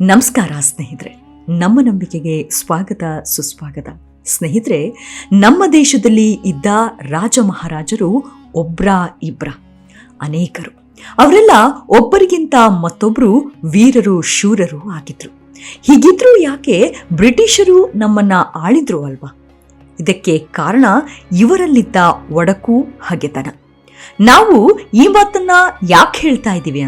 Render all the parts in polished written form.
ನಮಸ್ಕಾರ ಸ್ನೇಹಿತರೆ, ನಮ್ಮ ನಂಬಿಕೆಗೆ ಸ್ವಾಗತ ಸುಸ್ವಾಗತ. ಸ್ನೇಹಿತರೆ, ನಮ್ಮ ದೇಶದಲ್ಲಿ ಇದ್ದ ರಾಜ ಮಹಾರಾಜರು ಇಬ್ರ ಅನೇಕರು. ಅವರೆಲ್ಲ ಒಬ್ಬರಿಗಿಂತ ಮತ್ತೊಬ್ಬರು ವೀರರು ಶೂರರು ಆಗಿದ್ರು. ಹೀಗಿದ್ರು ಯಾಕೆ ಬ್ರಿಟಿಷರು ನಮ್ಮನ್ನ ಆಳಿದ್ರು ಅಲ್ವಾ? ಇದಕ್ಕೆ ಕಾರಣ ಇವರಲ್ಲಿದ್ದ ಒಡಕು ಹಗೆತನ. ನಾವು ಈ ಮಾತನ್ನ ಯಾಕೆ ಹೇಳ್ತಾ ಇದ್ದೀವಿ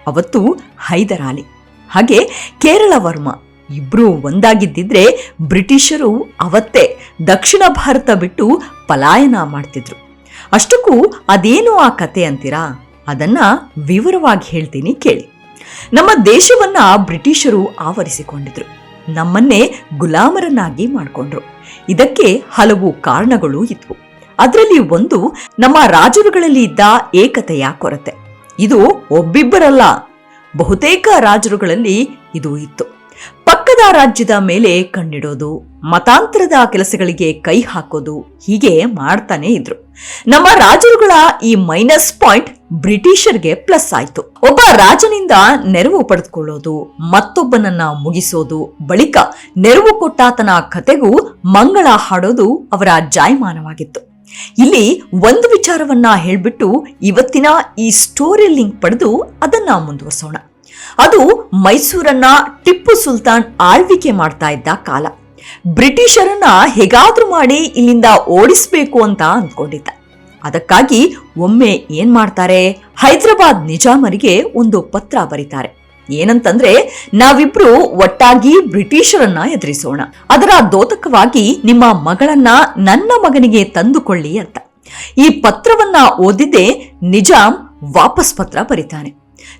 ಅವತ್ತು ಹೈದರಾಲಿ ಹಾಗೆ ಕೇರಳ ವರ್ಮ ಇಬ್ರು ಒಂದಾಗಿದ್ದಿದ್ರೆ ಬ್ರಿಟಿಷರು ಅವತ್ತೇ ದಕ್ಷಿಣ ಭಾರತ ಬಿಟ್ಟು ಪಲಾಯನ ಮಾಡ್ತಿದ್ರು. ಅಷ್ಟಕ್ಕೂ ಅದೇನು ಆ ಕತೆ ಅಂತೀರಾ? ಅದನ್ನ ವಿವರವಾಗಿ ಹೇಳ್ತೀನಿ ಕೇಳಿ. ನಮ್ಮ ದೇಶವನ್ನ ಬ್ರಿಟಿಷರು ಆವರಿಸಿಕೊಂಡಿದ್ರು, ನಮ್ಮನ್ನೇ ಗುಲಾಮರನ್ನಾಗಿ ಮಾಡಿಕೊಂಡ್ರು. ಇದಕ್ಕೆ ಹಲವು ಕಾರಣಗಳು ಇದ್ವು. ಅದರಲ್ಲಿ ಒಂದು ನಮ್ಮ ರಾಜರುಗಳಲ್ಲಿ ಇದ್ದ ಏಕತೆಯ ಕೊರತೆ. ಇದು ಒಬ್ಬಿಬ್ಬರಲ್ಲ, ಬಹುತೇಕ ರಾಜರುಗಳಲ್ಲಿ ಇದು ಇತ್ತು. ಪಕ್ಕದ ರಾಜ್ಯದ ಮೇಲೆ ಕಣ್ಣಿಡೋದು, ಮತಾಂತರದ ಕೆಲಸಗಳಿಗೆ ಕೈ ಹಾಕೋದು, ಹೀಗೆ ಮಾಡ್ತಾನೆ ಇದ್ರು. ನಮ್ಮ ರಾಜರುಗಳ ಈ ಮೈನಸ್ ಪಾಯಿಂಟ್ ಬ್ರಿಟಿಷರ್ಗೆ ಪ್ಲಸ್ ಆಯ್ತು. ಒಬ್ಬ ರಾಜನಿಂದ ನೆರವು ಪಡೆದುಕೊಳ್ಳೋದು, ಮತ್ತೊಬ್ಬನನ್ನ ಮುಗಿಸೋದು, ಬಳಿಕ ನೆರವು ಕೊಟ್ಟಾತನ ಕತೆಗೂ ಮಂಗಳ ಹಾಡೋದು ಅವರ ಜಾಯಮಾನವಾಗಿತ್ತು. ಇಲ್ಲಿ ಒಂದು ವಿಚಾರವನ್ನ ಹೇಳ್ಬಿಟ್ಟು ಇವತ್ತಿನ ಈ ಸ್ಟೋರಿ ಲಿಂಕ್ ಪಡೆದು ಅದನ್ನ ಮುಂದುವರಿಸೋಣ. ಅದು ಮೈಸೂರನ್ನ ಟಿಪ್ಪು ಸುಲ್ತಾನ್ ಆಳ್ವಿಕೆ ಮಾಡ್ತಾ ಇದ್ದ ಕಾಲ. ಬ್ರಿಟಿಷರನ್ನ ಹೇಗಾದ್ರೂ ಮಾಡಿ ಇಲ್ಲಿಂದ ಓಡಿಸ್ಬೇಕು ಅಂತ ಅಂದ್ಕೊಂಡಿದ್ದ. ಅದಕ್ಕಾಗಿ ಒಮ್ಮೆ ಏನ್ ಮಾಡ್ತಾರೆ, ಹೈದರಾಬಾದ್ ನಿಜಾಮರಿಗೆ ಒಂದು ಪತ್ರ ಬರೀತಾರೆ. ಏನಂತಂದ್ರೆ, ನಾವಿಬ್ರು ಒಟ್ಟಾಗಿ ಬ್ರಿಟಿಷರನ್ನ ಎದುರಿಸೋಣ, ಅದರ ದ್ಯೋತಕವಾಗಿ ನಿಮ್ಮ ಮಗಳನ್ನ ನನ್ನ ಮಗನಿಗೆ ತಂದುಕೊಳ್ಳಿ ಅಂತ. ಈ ಪತ್ರವನ್ನ ಓದಿದ್ದೆ ನಿಜಾಂ ವಾಪಸ್ ಪತ್ರ ಬರೀತಾನೆ.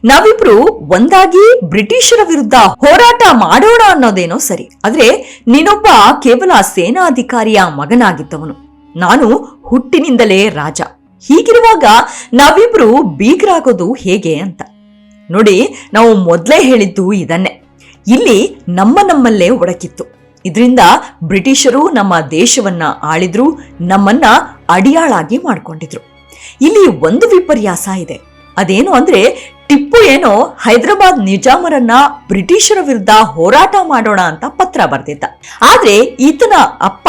ನಾವಿಬ್ರು ಒಂದಾಗಿ ಬ್ರಿಟಿಷರ ವಿರುದ್ಧ ಹೋರಾಟ ಮಾಡೋಣ ಅನ್ನೋದೇನೋ ಸರಿ, ಆದ್ರೆ ನೀನೊಬ್ಬ ಕೇವಲ ಸೇನಾಧಿಕಾರಿಯ ಮಗನಾಗಿದ್ದವನು, ನಾನು ಹುಟ್ಟಿನಿಂದಲೇ ರಾಜ. ಹೀಗಿರುವಾಗ ನಾವಿಬ್ರು ಬೀಗರಾಗೋದು ಹೇಗೆ ಅಂತ. ನೋಡಿ, ನಾವು ಮೊದಲೇ ಹೇಳಿದ್ದು ಇದನ್ನೇ. ಇಲ್ಲಿ ನಮ್ಮಲ್ಲೇ ಒಡಕಿತ್ತು. ಇದರಿಂದ ಬ್ರಿಟಿಷರು ನಮ್ಮ ದೇಶವನ್ನ ಆಳಿದ್ರು, ನಮ್ಮನ್ನ ಅಡಿಯಾಳಾಗಿ ಮಾಡ್ಕೊಂಡಿದ್ರು. ಇಲ್ಲಿ ಒಂದು ವಿಪರ್ಯಾಸ ಇದೆ. ಅದೇನು ಅಂದ್ರೆ, ಟಿಪ್ಪು ಏನೋ ಹೈದರಾಬಾದ್ ನಿಜಾಮರನ್ನ ಬ್ರಿಟಿಷರ ವಿರುದ್ಧ ಹೋರಾಟ ಮಾಡೋಣ ಅಂತ ಪತ್ರ ಬರೆದಿದ್ದ. ಆದ್ರೆ ಈತನ ಅಪ್ಪ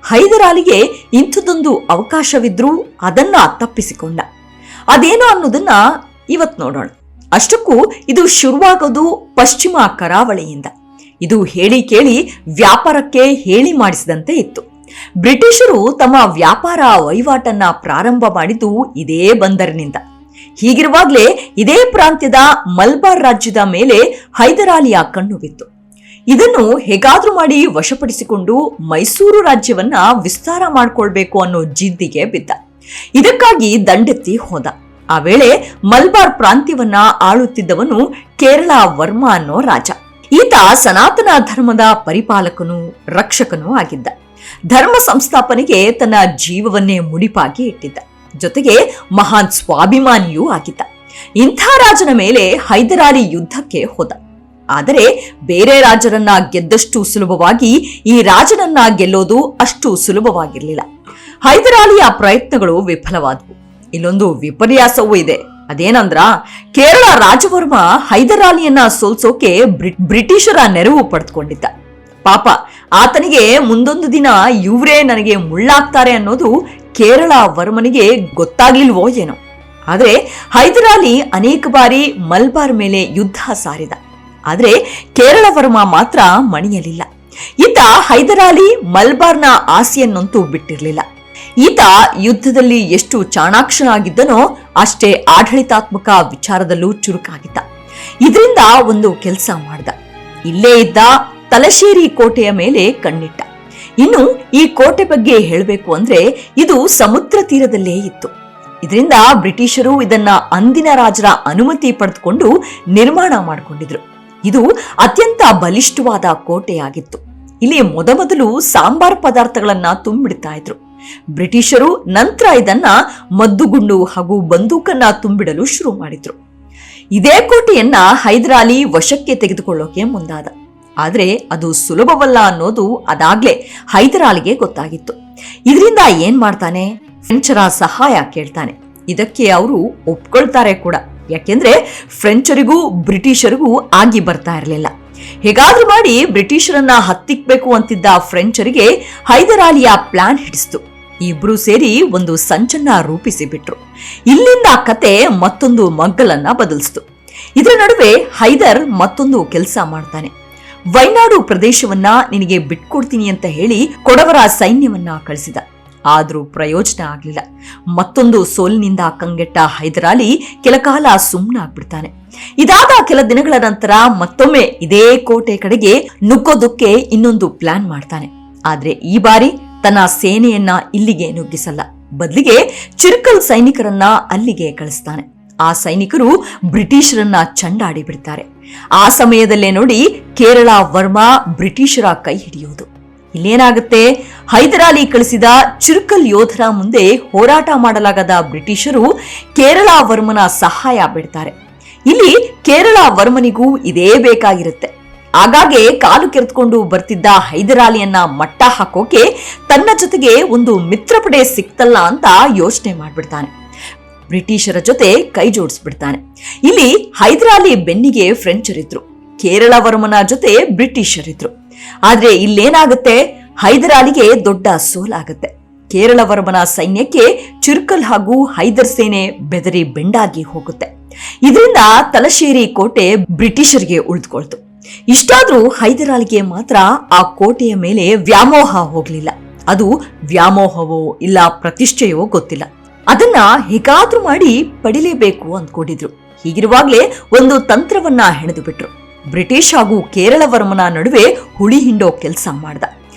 ಹೈದರಾಲಿಗೆ ಇಂಥದೊಂದು ಅವಕಾಶವಿದ್ರೂ ಅದನ್ನ ತಪ್ಪಿಸಿಕೊಂಡ. ಅದೇನೋ ಅನ್ನೋದನ್ನ ಇವತ್ ನೋಡೋಣ. ಅಷ್ಟಕ್ಕೂ ಇದು ಶುರುವಾಗೋದು ಪಶ್ಚಿಮ ಕರಾವಳಿಯಿಂದ. ಇದು ಹೇಳಿ ಕೇಳಿ ವ್ಯಾಪಾರಕ್ಕೆ ಹೇಳಿ ಮಾಡಿಸಿದಂತೆ ಇತ್ತು. ಬ್ರಿಟಿಷರು ತಮ್ಮ ವ್ಯಾಪಾರ ವಹಿವಾಟನ್ನ ಪ್ರಾರಂಭ ಮಾಡಿದ್ದು ಇದೇ ಬಂದರಿನಿಂದ. ಹೀಗಿರುವಾಗಲೇ ಇದೇ ಪ್ರಾಂತ್ಯದ ಮಲ್ಬಾರ್ ರಾಜ್ಯದ ಮೇಲೆ ಹೈದರಾಲಿಯ ಕಣ್ಣು ಬಿತ್ತು. ಇದನ್ನು ಹೇಗಾದ್ರೂ ಮಾಡಿ ವಶಪಡಿಸಿಕೊಂಡು ಮೈಸೂರು ರಾಜ್ಯವನ್ನ ವಿಸ್ತಾರ ಮಾಡ್ಕೊಳ್ಬೇಕು ಅನ್ನೋ ಜಿದ್ದಿಗೆ ಬಿದ್ದ. ಇದಕ್ಕಾಗಿ ದಂಡೆತ್ತಿ ಹೋದ. ಆ ವೇಳೆ ಮಲ್ಬಾರ್ ಪ್ರಾಂತ್ಯವನ್ನ ಆಳುತ್ತಿದ್ದವನು ಕೇರಳ ವರ್ಮ ಅನ್ನೋ ರಾಜ. ಈತ ಸನಾತನ ಧರ್ಮದ ಪರಿಪಾಲಕನೂ ರಕ್ಷಕನೂ ಆಗಿದ್ದ. ಧರ್ಮ ಸಂಸ್ಥಾಪನೆಗೆ ತನ್ನ ಜೀವವನ್ನೇ ಮುಡಿಪಾಗಿ ಇಟ್ಟಿದ್ದ. ಜೊತೆಗೆ ಮಹಾನ್ ಸ್ವಾಭಿಮಾನಿಯೂ ಆಗಿದ್ದ. ಇಂಥ ರಾಜನ ಮೇಲೆ ಹೈದರಾಲಿ ಯುದ್ಧಕ್ಕೆ ಹೋದ. ಆದರೆ ಬೇರೆ ರಾಜರನ್ನ ಗೆದ್ದಷ್ಟು ಸುಲಭವಾಗಿ ಈ ರಾಜನನ್ನ ಗೆಲ್ಲೋದು ಅಷ್ಟು ಸುಲಭವಾಗಿರ್ಲಿಲ್ಲ. ಹೈದರಾಲಿಯ ಪ್ರಯತ್ನಗಳು ವಿಫಲವಾದವು. ಇಲ್ಲೊಂದು ವಿಪರ್ಯಾಸವೂ ಇದೆ. ಅದೇನಂದ್ರ, ಕೇರಳ ರಾಜವರ್ಮ ಹೈದರಾಲಿಯನ್ನ ಸೋಲ್ಸೋಕೆ ಬ್ರಿಟಿಷರ ನೆರವು ಪಡೆದುಕೊಂಡಿದ್ದ. ಪಾಪ, ಆತನಿಗೆ ಮುಂದೊಂದು ದಿನ ಇವರೇ ನನಗೆ ಮುಳ್ಳಾಗ್ತಾರೆ ಅನ್ನೋದು ಕೇರಳ ವರ್ಮನಿಗೆ ಗೊತ್ತಾಗ್ಲಿಲ್ವೋ ಏನೋ. ಆದ್ರೆ ಹೈದರಾಲಿ ಅನೇಕ ಬಾರಿ ಮಲ್ಬಾರ್ ಮೇಲೆ ಯುದ್ಧ ಸಾರಿದ. ಆದ್ರೆ ಕೇರಳ ವರ್ಮ ಮಾತ್ರ ಮಣಿಯಲಿಲ್ಲ. ಈತ ಹೈದರಾಲಿ ಮಲ್ಬಾರ್ನ ಆಸೆಯನ್ನಂತೂ ಬಿಟ್ಟಿರಲಿಲ್ಲ. ಈತ ಯುದ್ಧದಲ್ಲಿ ಎಷ್ಟು ಚಾಣಾಕ್ಷನಾಗಿದ್ದನೋ ಅಷ್ಟೇ ಆಡಳಿತಾತ್ಮಕ ವಿಚಾರದಲ್ಲೂ ಚುರುಕಾಗಿದ್ದ. ಇದರಿಂದ ಒಂದು ಕೆಲಸ ಮಾಡ್ದ. ಇಲ್ಲೇ ಇದ್ದ ತಲಶೇರಿ ಕೋಟೆಯ ಮೇಲೆ ಕಣ್ಣಿಟ್ಟ. ಇನ್ನು ಈ ಕೋಟೆ ಬಗ್ಗೆ ಹೇಳಬೇಕು ಅಂದ್ರೆ, ಇದು ಸಮುದ್ರ ತೀರದಲ್ಲೇ ಇತ್ತು. ಇದರಿಂದ ಬ್ರಿಟಿಷರು ಇದನ್ನ ಅಂದಿನ ರಾಜರ ಅನುಮತಿ ಪಡೆದುಕೊಂಡು ನಿರ್ಮಾಣ ಮಾಡಿಕೊಂಡಿದ್ರು. ಇದು ಅತ್ಯಂತ ಬಲಿಷ್ಠವಾದ ಕೋಟೆಯಾಗಿತ್ತು. ಇಲ್ಲಿ ಮೊದಲು ಸಾಂಬಾರ್ ಪದಾರ್ಥಗಳನ್ನ ತುಂಬಿಡ್ತಾ ಇದ್ರು. ಬ್ರಿಟಿಷರು ನಂತರ ಇದನ್ನ ಮದ್ದುಗುಂಡು ಹಾಗೂ ಬಂದೂಕನ್ನ ತುಂಬಿಡಲು ಶುರು ಮಾಡಿದ್ರು. ಇದೇ ಕೋಟೆಯನ್ನ ಹೈದರಾಲಿ ವಶಕ್ಕೆ ತೆಗೆದುಕೊಳ್ಳೋಕೆ ಮುಂದಾದ. ಆದ್ರೆ ಅದು ಸುಲಭವಲ್ಲ ಅನ್ನೋದು ಅದಾಗ್ಲೇ ಹೈದರಾಲಿಗೆ ಗೊತ್ತಾಗಿತ್ತು. ಇದರಿಂದ ಏನ್ ಮಾಡ್ತಾನೆ, ಫ್ರೆಂಚರ ಸಹಾಯ ಕೇಳ್ತಾನೆ. ಇದಕ್ಕೆ ಅವರು ಒಪ್ಕೊಳ್ತಾರೆ ಕೂಡ. ಯಾಕೆಂದ್ರೆ ಫ್ರೆಂಚರಿಗೂ ಬ್ರಿಟಿಷರಿಗೂ ಆಗಿ ಬರ್ತಾ ಇರಲಿಲ್ಲ. ಹೇಗಾದ್ರೂ ಮಾಡಿ ಬ್ರಿಟಿಷರನ್ನ ಹತ್ತಿಕ್ಬೇಕು ಅಂತಿದ್ದ ಫ್ರೆಂಚರಿಗೆ ಹೈದರ್ ಅಲಿಯ ಪ್ಲಾನ್ ಹಿಡಿಸ್ತು. ಇಬ್ರು ಸೇರಿ ಒಂದು ಸಂಚನ್ನ ರೂಪಿಸಿ ಬಿಟ್ರು. ಇಲ್ಲಿಂದ ಕತೆ ಮತ್ತೊಂದು ಮಗ್ಗಲನ್ನ ಬದಲಿಸ್ತು. ಇದರ ನಡುವೆ ಹೈದರ್ ಮತ್ತೊಂದು ಕೆಲಸ ಮಾಡ್ತಾನೆ. ವೈನಾಡು ಪ್ರದೇಶವನ್ನ ನಿನಗೆ ಬಿಟ್ಕೊಡ್ತೀನಿ ಅಂತ ಹೇಳಿ ಕೊಡವರ ಸೈನ್ಯವನ್ನ ಕಳಿಸಿದ. ಆದ್ರೂ ಪ್ರಯೋಜನ ಆಗ್ಲಿಲ್ಲ. ಮತ್ತೊಂದು ಸೋಲಿನಿಂದ ಕಂಗೆಟ್ಟ ಹೈದರ್ ಅಲಿ ಕೆಲಕಾಲ ಸುಮ್ಮನಾಗ್ಬಿಡ್ತಾನೆ. ಇದಾದ ಕೆಲ ದಿನಗಳ ನಂತರ ಮತ್ತೊಮ್ಮೆ ಇದೇ ಕೋಟೆ ಕಡೆಗೆ ನುಗ್ಗೋದಕ್ಕೆ ಇನ್ನೊಂದು ಪ್ಲಾನ್ ಮಾಡ್ತಾನೆ. ಆದ್ರೆ ಈ ಬಾರಿ ತನ್ನ ಸೇನೆಯನ್ನ ಇಲ್ಲಿಗೆ ನುಗ್ಗಿಸಲ್ಲ, ಬದಲಿಗೆ ಚಿರ್ಕಲ್ ಸೈನಿಕರನ್ನ ಅಲ್ಲಿಗೆ ಕಳಿಸ್ತಾನೆ. ಆ ಸೈನಿಕರು ಬ್ರಿಟಿಷರನ್ನ ಚಂಡಾಡಿ ಬಿಡ್ತಾರೆ. ಆ ಸಮಯದಲ್ಲೇ ನೋಡಿ ಕೇರಳ ವರ್ಮಾ ಬ್ರಿಟಿಷರ ಕೈ ಹಿಡಿಯೋದು. ಇಲ್ಲೇನಾಗುತ್ತೆ, ಹೈದರ್ ಅಲಿ ಕಳಿಸಿದ ಚಿರ್ಕಲ್ ಯೋಧರ ಮುಂದೆ ಹೋರಾಟ ಮಾಡಲಾಗದ ಬ್ರಿಟಿಷರು ಕೇರಳ ವರ್ಮನ ಸಹಾಯ ಬಿಡ್ತಾರೆ. ಇಲ್ಲಿ ಕೇರಳ ವರ್ಮನಿಗೂ ಇದೇ ಬೇಕಾಗಿರುತ್ತೆ. ಆಗಾಗ್ಗೆ ಕಾಲು ಕೆರೆದುಕೊಂಡು ಬರ್ತಿದ್ದ ಹೈದರ್ ಅಲಿಯನ್ನ ಮಟ್ಟ ಹಾಕೋಕೆ ತನ್ನ ಜೊತೆಗೆ ಒಂದು ಮಿತ್ರಪಡೆ ಸಿಕ್ತಲ್ಲ ಅಂತ ಯೋಚನೆ ಮಾಡ್ಬಿಡ್ತಾನೆ. ಬ್ರಿಟಿಷರ ಜೊತೆ ಕೈ ಜೋಡಿಸ್ಬಿಡ್ತಾನೆ. ಇಲ್ಲಿ ಹೈದರ್ ಅಲಿ ಬೆನ್ನಿಗೆ ಫ್ರೆಂಚರಿದ್ರು, ಕೇರಳ ವರ್ಮನ ಜೊತೆ ಬ್ರಿಟಿಷರಿದ್ರು. ಆದ್ರೆ ಇಲ್ಲೇನಾಗುತ್ತೆ, ಹೈದರ್ ಅಲಿಗೆ ದೊಡ್ಡ ಸೋಲಾಗುತ್ತೆ. ಕೇರಳ ವರ್ಮನ ಸೈನ್ಯಕ್ಕೆ ಚಿರ್ಕಲ್ ಹಾಗೂ ಹೈದರ್ ಸೇನೆ ಬೆದರಿ ಬೆಂಡಾಗಿ ಹೋಗುತ್ತೆ. ಇದರಿಂದ ತಲಶೇರಿ ಕೋಟೆ ಬ್ರಿಟಿಷರಿಗೆ ಉಳಿದುಕೊಳ್ತು. ಇಷ್ಟಾದ್ರೂ ಹೈದರ್ ಅಲಿಗೆ ಮಾತ್ರ ಆ ಕೋಟೆಯ ಮೇಲೆ ವ್ಯಾಮೋಹ ಹೋಗ್ಲಿಲ್ಲ. ಅದು ವ್ಯಾಮೋಹವೋ ಇಲ್ಲ ಪ್ರತಿಷ್ಠೆಯೋ ಗೊತ್ತಿಲ್ಲ. ಅದನ್ನ ಹೇಗಾದ್ರೂ ಮಾಡಿ ಪಡಿಲೇಬೇಕು ಅಂದ್ಕೊಂಡಿದ್ರು. ಹೀಗಿರುವಾಗ್ಲೇ ಒಂದು ತಂತ್ರವನ್ನ ಹೆಣೆದು ಬಿಟ್ರು. ಬ್ರಿಟಿಷ್ ಹಾಗೂ ಕೇರಳ ವರ್ಮನ ನಡುವೆ ಹುಳಿ ಹಿಂಡೋ ಕೆಲಸ ಮಾಡ್ದ.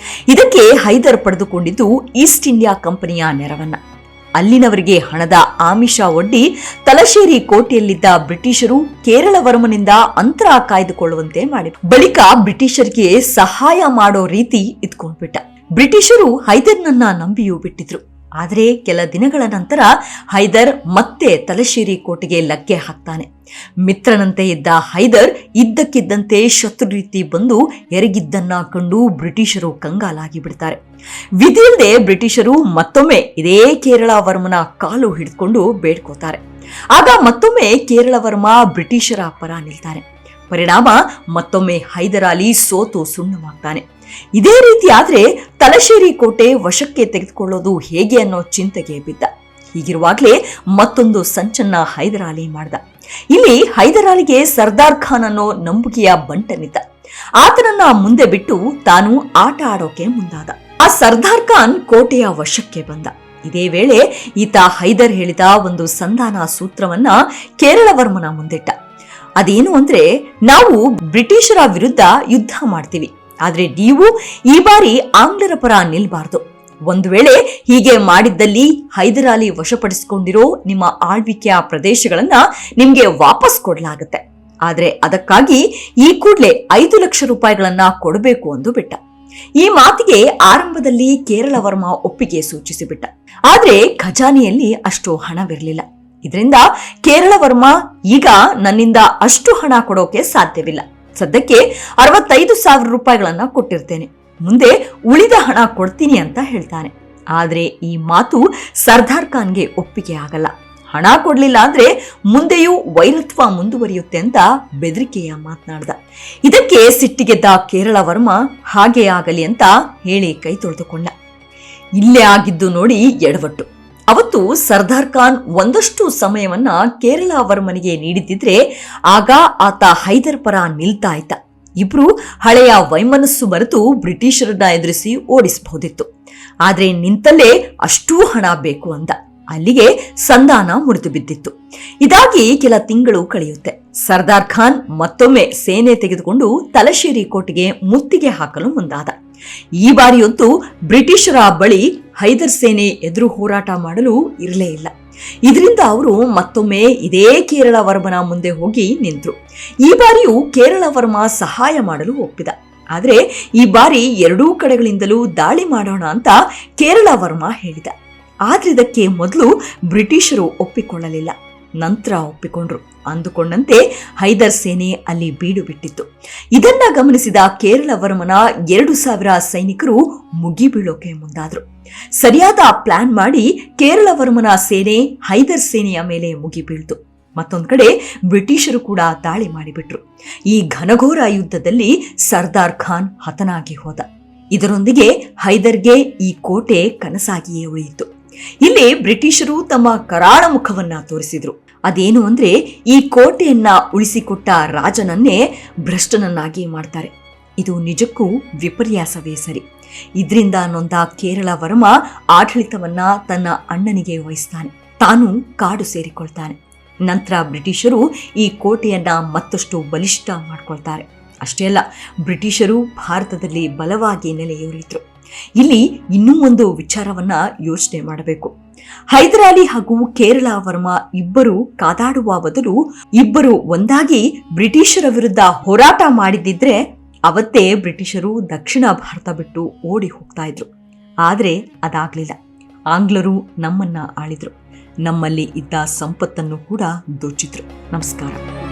ಇದಕ್ಕೆ ಹೈದರ್ ಪಡೆದುಕೊಂಡಿದ್ದು ಈಸ್ಟ್ ಇಂಡಿಯಾ ಕಂಪನಿಯ ನೆರವನ್ನ. ಅಲ್ಲಿನವರಿಗೆ ಹಣದ ಆಮಿಷ ಒಡ್ಡಿ ತಲಶೇರಿ ಕೋಟೆಯಲ್ಲಿದ್ದ ಬ್ರಿಟಿಷರು ಕೇರಳ ವರ್ಮನಿಂದ ಅಂತರ ಕಾಯ್ದುಕೊಳ್ಳುವಂತೆ ಮಾಡಿದ್ರು. ಬಳಿಕ ಬ್ರಿಟಿಷರಿಗೆ ಸಹಾಯ ಮಾಡೋ ರೀತಿ ಇದ್ಕೊಂಡ್ಬಿಟ್ಟ. ಬ್ರಿಟಿಷರು ಹೈದರ್ನನ್ನ ನಂಬಿಯೂ ಬಿಟ್ಟಿದ್ರು. ಆದರೆ ಕೆಲ ದಿನಗಳ ನಂತರ ಹೈದರ್ ಮತ್ತೆ ತಲಶೇರಿ ಕೋಟೆಗೆ ಲಗ್ಗೆ ಹಾಕ್ತಾನೆ. ಮಿತ್ರನಂತೆ ಇದ್ದ ಹೈದರ್ ಇದ್ದಕ್ಕಿದ್ದಂತೆ ಶತ್ರು ರೀತಿ ಬಂದು ಎರಗಿದ್ದನ್ನ ಕಂಡು ಬ್ರಿಟಿಷರು ಕಂಗಾಲಾಗಿ ಬಿಡ್ತಾರೆ. ವಿಧಿಯಿಲ್ಲದೆ ಬ್ರಿಟಿಷರು ಮತ್ತೊಮ್ಮೆ ಇದೇ ಕೇರಳ ವರ್ಮನ ಕಾಲು ಹಿಡಿದುಕೊಂಡು ಬೇಡ್ಕೋತಾರೆ. ಆಗ ಮತ್ತೊಮ್ಮೆ ಕೇರಳ ವರ್ಮ ಬ್ರಿಟಿಷರ ಪರ ನಿಲ್ತಾನೆ. ಪರಿಣಾಮ ಮತ್ತೊಮ್ಮೆ ಹೈದರ್ ಅಲಿ ಸೋತು ಸುಣ್ಣವಾಗ್ತಾನೆ. ಇದೇ ರೀತಿ ಆದ್ರೆ ತಲಶೇರಿ ಕೋಟೆ ವಶಕ್ಕೆ ತೆಗೆದುಕೊಳ್ಳೋದು ಹೇಗೆ ಅನ್ನೋ ಚಿಂತೆಗೆ ಬಿದ್ದ. ಹೀಗಿರುವಾಗಲೇ ಮತ್ತೊಂದು ಸಂಚನ್ನ ಹೈದರ್ ಅಲಿ ಮಾಡ್ದ. ಇಲ್ಲಿ ಹೈದರ್ ಅಲಿಗೆ ಸರ್ದಾರ್ ಖಾನ್ ಅನ್ನೋ ನಂಬುಗೆಯ ಬಂಟನಿದ್ದ. ಆತನನ್ನ ಮುಂದೆ ಬಿಟ್ಟು ತಾನು ಆಟ ಆಡೋಕೆ ಮುಂದಾದ. ಆ ಸರ್ದಾರ್ ಖಾನ್ ಕೋಟೆಯ ವಶಕ್ಕೆ ಬಂದ. ಇದೇ ವೇಳೆ ಈತ ಹೈದರ್ ಹೇಳಿದ ಒಂದು ಸಂಧಾನ ಸೂತ್ರವನ್ನ ಕೇರಳ ವರ್ಮನ ಮುಂದಿಟ್ಟ. ಅದೇನು ಅಂದ್ರೆ, ನಾವು ಬ್ರಿಟಿಷರ ವಿರುದ್ಧ ಯುದ್ಧ ಮಾಡ್ತೀವಿ, ಆದ್ರೆ ನೀವು ಈ ಬಾರಿ ಆಂಗ್ಲರ ಪರ ನಿಲ್ಬಾರ್ದು. ಒಂದು ವೇಳೆ ಹೀಗೆ ಮಾಡಿದ್ದಲ್ಲಿ ಹೈದರ್ ಅಲಿ ವಶಪಡಿಸಿಕೊಂಡಿರೋ ನಿಮ್ಮ ಆಳ್ವಿಕೆಯ ಪ್ರದೇಶಗಳನ್ನ ನಿಮ್ಗೆ ವಾಪಸ್ ಕೊಡ್ಲಾಗುತ್ತೆ. ಆದ್ರೆ ಅದಕ್ಕಾಗಿ ಈ ಕೂಡಲೇ 5 ಲಕ್ಷ ರೂಪಾಯಿಗಳನ್ನ ಕೊಡಬೇಕು ಎಂದು ಬಿಟ್ಟ. ಈ ಮಾತಿಗೆ ಆರಂಭದಲ್ಲಿ ಕೇರಳ ವರ್ಮ ಒಪ್ಪಿಗೆ ಸೂಚಿಸಿಬಿಟ್ಟ. ಆದ್ರೆ ಖಜಾನೆಯಲ್ಲಿ ಅಷ್ಟು ಹಣವಿರಲಿಲ್ಲ. ಇದರಿಂದ ಕೇರಳ ವರ್ಮ ಈಗ ನನ್ನಿಂದ ಅಷ್ಟು ಹಣ ಕೊಡೋಕೆ ಸಾಧ್ಯವಿಲ್ಲ, ಸದ್ಯಕ್ಕೆ 65,000 ರೂಪಾಯಿಗಳನ್ನ ಕೊಟ್ಟಿರ್ತೇನೆ, ಮುಂದೆ ಉಳಿದ ಹಣ ಕೊಡ್ತೀನಿ ಅಂತ ಹೇಳ್ತಾನೆ. ಆದ್ರೆ ಈ ಮಾತು ಸರ್ದಾರ್ ಖಾನ್ಗೆ ಒಪ್ಪಿಗೆ ಆಗಲ್ಲ. ಹಣ ಕೊಡ್ಲಿಲ್ಲ ಅಂದ್ರೆ ಮುಂದೆಯೂ ವೈರತ್ವ ಮುಂದುವರಿಯುತ್ತೆ ಅಂತ ಬೆದರಿಕೆಯ ಮಾತನಾಡ್ದ. ಇದಕ್ಕೆ ಸಿಟ್ಟಿಗೆದ್ದ ಕೇರಳ ವರ್ಮ ಹಾಗೆ ಆಗಲಿ ಅಂತ ಹೇಳಿ ಕೈ ತೊಳೆದುಕೊಂಡ. ಇಲ್ಲೇ ಆಗಿದ್ದು ನೋಡಿ ಎಡವಟ್ಟು. ಅವತ್ತು ಸರ್ದಾರ್ ಖಾನ್ ಒಂದಷ್ಟು ಸಮಯವನ್ನ ಕೇರಳ ವರ್ಮನಿಗೆ ನೀಡಿದ್ದಿದ್ರೆ ಆಗ ಆತ ಹೈದರ್ ಪರ ನಿಲ್ತಾ ಇದ್ದ. ಇಬ್ರು ಹಳೆಯ ವೈಮನಸ್ಸು ಮರೆತು ಬ್ರಿಟಿಷರನ್ನ ಎದುರಿಸಿ ಓಡಿಸಬಹುದಿತ್ತು. ಆದ್ರೆ ನಿಂತಲ್ಲೇ ಅಷ್ಟೂ ಹಣ ಬೇಕು ಅಂದ. ಅಲ್ಲಿಗೆ ಸಂಧಾನ ಮುರಿದು ಬಿದ್ದಿತ್ತು. ಇದಾಗಿ ಕೆಲ ತಿಂಗಳು ಕಳೆಯುತ್ತೆ. ಸರ್ದಾರ್ ಖಾನ್ ಮತ್ತೊಮ್ಮೆ ಸೇನೆ ತೆಗೆದುಕೊಂಡು ತಲಶೇರಿ ಕೋಟೆಗೆ ಮುತ್ತಿಗೆ ಹಾಕಲು ಮುಂದಾದ. ಈ ಬಾರಿಯಂತೂ ಬ್ರಿಟಿಷರ ಬಳಿ ಹೈದರ್ ಸೇನೆ ಎದುರು ಹೋರಾಟ ಮಾಡಲು ಇರಲೇ ಇಲ್ಲ. ಇದರಿಂದ ಅವರು ಮತ್ತೊಮ್ಮೆ ಇದೇ ಕೇರಳ ವರ್ಮನ ಮುಂದೆ ಹೋಗಿ ನಿಂತರು. ಈ ಬಾರಿಯೂ ಕೇರಳ ವರ್ಮ ಸಹಾಯ ಮಾಡಲು ಒಪ್ಪಿದ. ಆದ್ರೆ ಈ ಬಾರಿ ಎರಡೂ ಕಡೆಗಳಿಂದಲೂ ದಾಳಿ ಮಾಡೋಣ ಅಂತ ಕೇರಳ ವರ್ಮ ಹೇಳಿದ. ಆದ್ರೆ ಇದಕ್ಕೆ ಮೊದಲು ಬ್ರಿಟಿಷರು ಒಪ್ಪಿಕೊಳ್ಳಲಿಲ್ಲ, ನಂತರ ಒಪ್ಪಿಕೊಂಡ್ರು. ಅಂದುಕೊಂಡಂತೆ ಹೈದರ್ ಸೇನೆ ಅಲ್ಲಿ ಬೀಡು ಬಿಟ್ಟಿತ್ತು. ಇದನ್ನ ಗಮನಿಸಿದ ಕೇರಳ ವರ್ಮನ 2,000 ಸೈನಿಕರು ಮುಗಿಬೀಳೋಕೆ ಮುಂದಾದ್ರು. ಸರಿಯಾದ ಪ್ಲಾನ್ ಮಾಡಿ ಕೇರಳ ವರ್ಮನ ಸೇನೆ ಹೈದರ್ ಸೇನೆಯ ಮೇಲೆ ಮುಗಿಬೀಳ್ತು. ಮತ್ತೊಂದು ಕಡೆ ಬ್ರಿಟಿಷರು ಕೂಡ ದಾಳಿ ಮಾಡಿಬಿಟ್ರು. ಈ ಘನಘೋರ ಯುದ್ಧದಲ್ಲಿ ಸರ್ದಾರ್ ಖಾನ್ ಹತನಾಗಿ ಹೋದ. ಇದರೊಂದಿಗೆ ಹೈದರ್ಗೆ ಈ ಕೋಟೆ ಕನಸಾಗಿಯೇ ಉಳಿಯಿತು. ಇಲ್ಲಿ ಬ್ರಿಟಿಷರು ತಮ್ಮ ಕರಾಳ ಮುಖವನ್ನ ತೋರಿಸಿದ್ರು. ಅದೇನು ಅಂದ್ರೆ ಈ ಕೋಟೆಯನ್ನ ಉಳಿಸಿಕೊಟ್ಟ ರಾಜನನ್ನೇ ಭ್ರಷ್ಟನನ್ನಾಗಿ ಮಾಡ್ತಾರೆ. ಇದು ನಿಜಕ್ಕೂ ವಿಪರ್ಯಾಸವೇ ಸರಿ. ಇದರಿಂದ ನೊಂದ ಕೇರಳ ವರ್ಮ ಆಡಳಿತವನ್ನ ತನ್ನ ಅಣ್ಣನಿಗೆ ವಹಿಸ್ತಾನೆ. ತಾನು ಕಾಡು ಸೇರಿಕೊಳ್ತಾನೆ. ನಂತರ ಬ್ರಿಟಿಷರು ಈ ಕೋಟೆಯನ್ನ ಮತ್ತಷ್ಟು ಬಲಿಷ್ಠ ಮಾಡ್ಕೊಳ್ತಾರೆ. ಅಷ್ಟೇ ಅಲ್ಲ, ಬ್ರಿಟಿಷರು ಭಾರತದಲ್ಲಿ ಬಲವಾಗಿ ನೆಲೆಯೂರಿದ್ರು. ಇಲ್ಲಿ ಇನ್ನೂ ಒಂದು ವಿಚಾರವನ್ನ ಯೋಚನೆ ಮಾಡಬೇಕು. ಹೈದರಾಲಿ ಹಾಗೂ ಕೇರಳ ವರ್ಮ ಇಬ್ಬರು ಕಾದಾಡುವ ಬದಲು ಇಬ್ಬರು ಒಂದಾಗಿ ಬ್ರಿಟಿಷರ ವಿರುದ್ಧ ಹೋರಾಟ ಮಾಡಿದ್ದಿದ್ರೆ ಅವತ್ತೇ ಬ್ರಿಟಿಷರು ದಕ್ಷಿಣ ಭಾರತ ಬಿಟ್ಟು ಓಡಿ ಹೋಗ್ತಾ ಇದ್ರು. ಆದರೆ ಅದಾಗ್ಲಿಲ್ಲ. ಆಂಗ್ಲರು ನಮ್ಮನ್ನ ಆಳಿದ್ರು. ನಮ್ಮಲ್ಲಿ ಇದ್ದ ಸಂಪತ್ತನ್ನು ಕೂಡ ದೋಚಿದ್ರು. ನಮಸ್ಕಾರ.